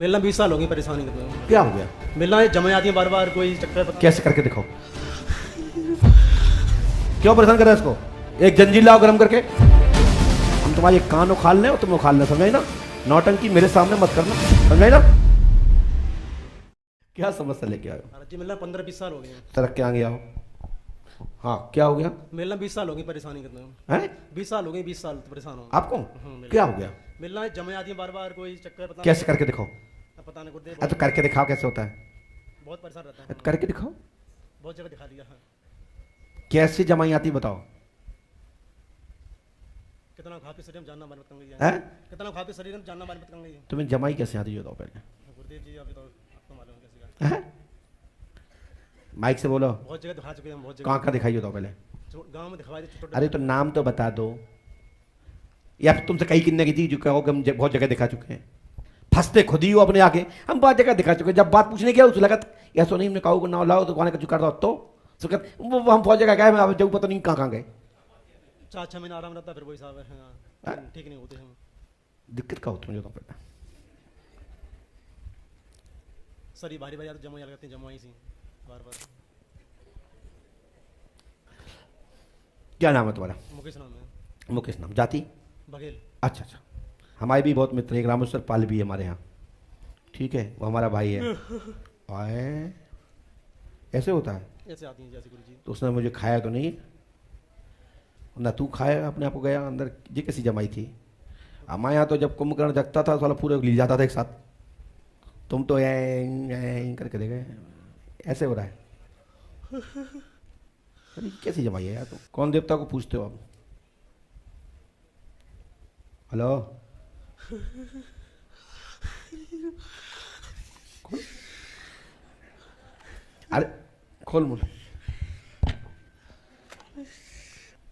मिलना 20 साल हो गई, परेशानी करते हैं। क्या हो गया? मिलना जमा आती है बार बार, कोई चक्कर कैसे करके दिखाओ। क्यों परेशान कर रहे हैं इसको? एक जंजीर लाओ गरम करके, हम तुम्हारे कान उखाल लें और तुम उखाल लें, समझाई ना? नौटंकी मेरे सामने मत करना, समझाई ना? क्या समस्या लेके आए हो? जी मिलना 15-20 साल हो गए। तरक्के आगे आओ। हाँ क्या हो गया? मिलना 20 साल हो गई, परेशानी करते हैं। 20 साल हो गई, 20 साल परेशान हो। आपको क्या हो गया? मिलना जमा आती है बार बार, कोई चक्कर पता कैसे करके दिखाओ। पता नहीं गुर्दे तो करके दिखाओ कैसे होता है। बहुत परेशान रहता है। करके दिखाओ। बहुत जगह दिखा दिया है। कैसे जमाई आती बताओ। कितना खा के शरीर में जानना मत कर है? कितना खा के शरीर में जानना मत कर गई। तुम्हें जमाई कैसे आती बताओ पहले। गुरुदेव जी अभी तो आपको मालूम कैसे का। है? माइक से बोलो। बहुत जगह दिखा चुके हैं, बहुत जगह। कहाँ का दिखाई बताओ पहले। गांव में दिखवाई दी। अरे तो नाम तो बता दो, या फिर तुमसे कई किन्ने की थी जो कहो कि हम बहुत जगह दिखा चुके हैं। फंसते खुद ही हो अपने आगे, हम बहुत जगह दिखा चुके हैं। जब बात पूछने गया उस लगा या सो नहीं, हमने कहा ना लाओ तो का चुका तो वो हम बहुत जगह गए, मैं जब पता नहीं कहाँ कहाँ गए। 4-6 महीना आराम रहता, फिर वही साहब है ठीक नहीं होते हम। दिक्कत क्या होती मुझे तो पता। सर ये भारी भारी जमा लगती है, जमाई सी बार बार। क्या नाम है तुम्हारा? मुकेश नाम है। मुकेश नाम, जाति? बघेल। अच्छा अच्छा, हमारे भी बहुत मित्र एक रामेश्वर पाल भी है हमारे यहाँ, ठीक है, वो हमारा भाई है। आए ऐसे होता है? ऐसे आती हैं जैसे गुरु जी। तो उसने मुझे खाया तो नहीं ना? तू खाया अपने आप को गया अंदर? ये कैसी जमाई थी? हमारे यहाँ तो जब कुंभकर्ण जगता था साला पूरे ले जाता था एक साथ। तुम तो करके दे गए, ऐसे हो रहा है। अरे कैसी जमाई है यार तुम? कौन देवता को पूछते हो आप? हेलो अरे खोल मुंह।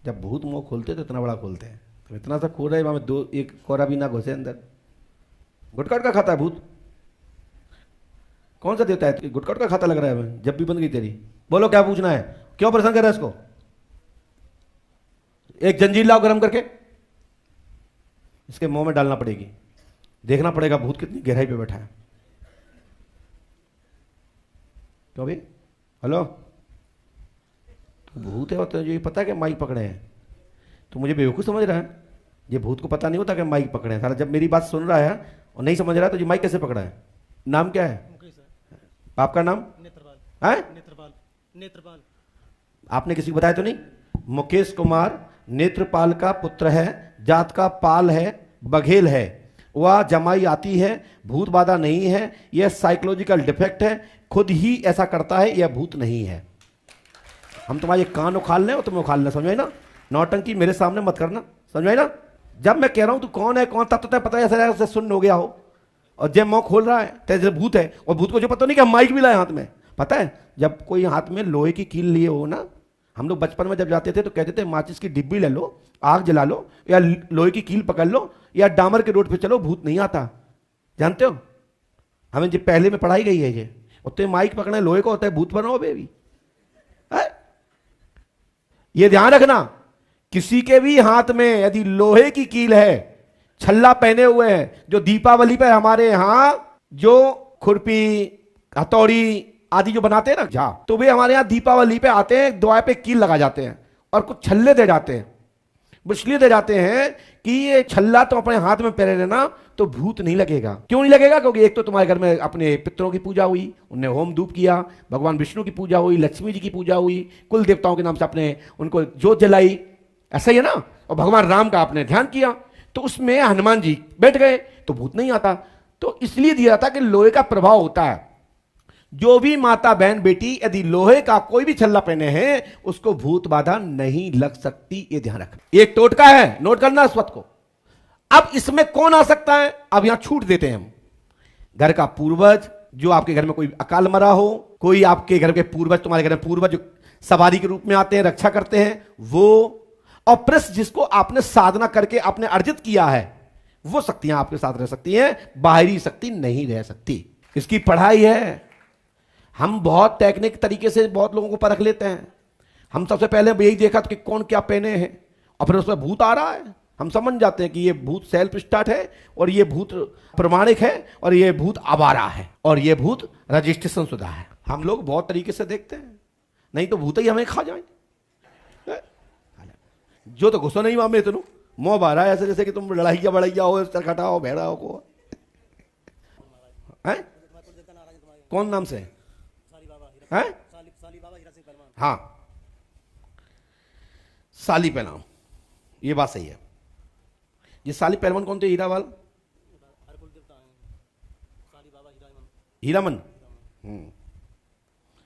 जब भूत मुंह खोलते तो इतना बड़ा खोलते हैं, तो इतना सा खोल रहे वहां दो एक कोरा भी ना घुसे अंदर। गुटकाट का खाता है भूत? कौन सा देवता है? गुटकाट का खाता लग रहा है हमें। जब भी बंद गई तेरी। बोलो क्या पूछना है? क्यों परेशान कर रहा है इसको? एक जंजीर लाओ गरम करके, इसके मुंह में डालना पड़ेगी, देखना पड़ेगा भूत कितनी गहराई पे बैठा है। क्यों भाई? हेलो, तो भूत है तो ये पता है कि माइक पकड़े हैं? तो मुझे बेवकूफ समझ रहा है? ये भूत को पता नहीं होता कि माइक पकड़े हैं। साला जब मेरी बात सुन रहा है और नहीं समझ रहा है तो ये माइक कैसे पकड़ा है? नाम क्या है आपका? नाम? नेत्रपाल। है? नेत्रपाल। नेत्रपाल। आपने किसी को बताया तो नहीं? मुकेश कुमार नेत्रपाल का पुत्र है, जात का पाल है, बघेल है। वह जमाई आती है, भूत बाधा नहीं है, यह साइकोलॉजिकल डिफेक्ट है, खुद ही ऐसा करता है, यह भूत नहीं है। हम तुम्हारे कान उखाल लें और तुम उखाल लें, समझाई ना? नौटंकी मेरे सामने मत करना, समझाई ना? जब मैं कह रहा हूं तू कौन है, कौन तब तो पता है ऐसा उसे सुन हो गया हो, और जब मुंह खोल रहा है तेरे भूत है, और भूत को जो पता नहीं कि हम माइक भी लाए हाथ में। पता है जब कोई हाथ में लोहे की कील लिए हो ना, हम लोग बचपन में जब जाते थे तो कहते थे माचिस की डिब्बी ले लो, आग जला लो, या लोहे की कील पकड़ लो, या डामर के रोड पे चलो, भूत नहीं आता। जानते हो हमें जो पहले में पढ़ाई गई है ये। और तो माइक पकड़ना लोहे का होता है, भूत बनाओ बेबी। ये ध्यान रखना, किसी के भी हाथ में यदि लोहे की कील है, छल्ला पहने हुए हैं, जो दीपावली पर हमारे यहां जो खुरपी हथौड़ी आदि जो बनाते हैं ना, जा तो वे हमारे यहां दीपावली पे आते हैं, द्वार पे कील लगा जाते हैं और कुछ छल्ले दे जाते हैं। इसलिए दे जाते हैं कि ये छल्ला तो अपने हाथ में पहने लेना तो भूत नहीं लगेगा। क्यों नहीं लगेगा? क्योंकि एक तो तुम्हारे घर में अपने पितरों की पूजा हुई, उनने होम धूप किया, भगवान विष्णु की पूजा हुई, लक्ष्मी जी की पूजा हुई, कुल देवताओं के नाम से आपने उनको जोत जलाई, ऐसा ही है ना? और भगवान राम का आपने ध्यान किया, तो उसमें हनुमान जी बैठ गए तो भूत नहीं आता। तो इसलिए दिया था कि लोहे का प्रभाव होता है। जो भी माता बहन बेटी यदि लोहे का कोई भी छल्ला पहने हैं, उसको भूत बाधा नहीं लग सकती, ये ध्यान रखना। एक टोटका है, नोट करना इस बात को। अब इसमें कौन आ सकता है? अब यहां छूट देते हैं हम। घर का पूर्वज, जो आपके घर में कोई अकाल मरा हो, कोई आपके घर के पूर्वज, तुम्हारे घर में पूर्वज जो सवारी के रूप में आते हैं, रक्षा करते हैं, वो, और प्लस जिसको आपने साधना करके आपने अर्जित किया है, वो शक्तियां आपके साथ रह सकती हैं, बाहरी शक्ति नहीं रह सकती। इसकी पढ़ाई है। हम बहुत टेक्निक तरीके से बहुत लोगों को परख लेते हैं। हम सबसे पहले यही देखा कि कौन क्या पहने हैं, और फिर उसमें भूत आ रहा है, हम समझ जाते हैं कि ये भूत सेल्फ स्टार्ट है और ये भूत प्रमाणिक है और ये भूत आवारा है और ये भूत रजिस्ट्रेशन शुदा है। हम लोग बहुत तरीके से देखते हैं, नहीं तो भूत ही हमें खा जाए। जो तो गुस्सा नहीं मामे तुम मोह बारा ऐसे जैसे कि तुम लड़ाइया बड़ाइया हो, चरखटा हो, भेड़ा हो को है? कौन नाम से है? हाँ, साली पहलवान, ये बात सही है। ये साली पहलवान कौन थे? हीरावाल, हीरामन।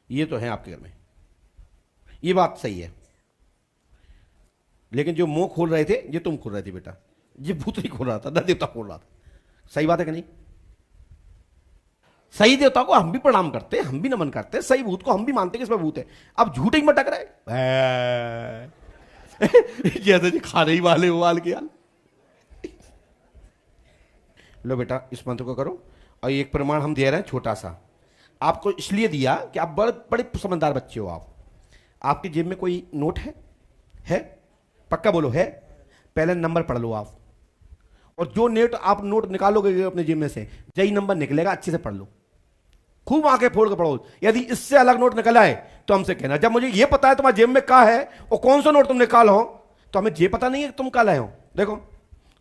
ये तो है आपके घर में, ये बात सही है। लेकिन जो मुंह खोल रहे थे ये तुम खोल रहे थे बेटा, ये भूत नहीं खोल रहा था, न देवता खोल रहा था। सही बात है कि नहीं? सही देवता को हम भी प्रणाम करते, हम भी नमन करते, सही भूत को हम भी मानते कि इसमें भूत है। अब झूठे ही मटक रहे जैसे जी खाने ही वाले उबाल के यार। लो बेटा इस मंत्र को करो। और एक प्रमाण हम दे रहे हैं छोटा सा, आपको इसलिए दिया कि आप बड़े बड़े समझदार बच्चे हो। आपकी जेब में कोई नोट है? पक्का बोलो है? पहले नंबर पढ़ लो आप, और जो आप नोट निकालोगे अपने जेब में से यही नंबर निकलेगा, अच्छे से पढ़ लो, खूब आंखें फोड़ के पढ़ो। यदि इससे अलग नोट निकला है तो हमसे कहना। जब मुझे ये पता है तुम्हारे जेब में क्या है और कौन सा नोट तुम निकाल हो, तो हमें ये पता नहीं है कि तुम क्या लाए हो। देखो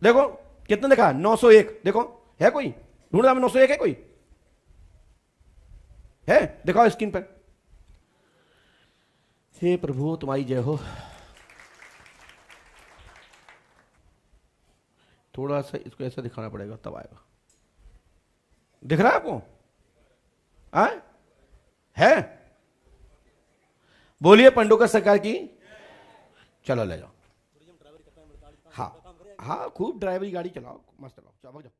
देखो कितने लिखा है? 901। देखो है कोई? ढूंढना में 901 है कोई? है? दिखाओ स्क्रीन पर। हे प्रभु तुम्हारी जय हो। थोड़ा सा इसको ऐसा दिखाना पड़ेगा तब आएगा। दिख रहा है आपको? है? बोलिए पंडुका सरकार की। चलो ले जाओ। हाँ हाँ, खूब ड्राइवरी गाड़ी चलाओ, मस्त चलाओ, जाओ।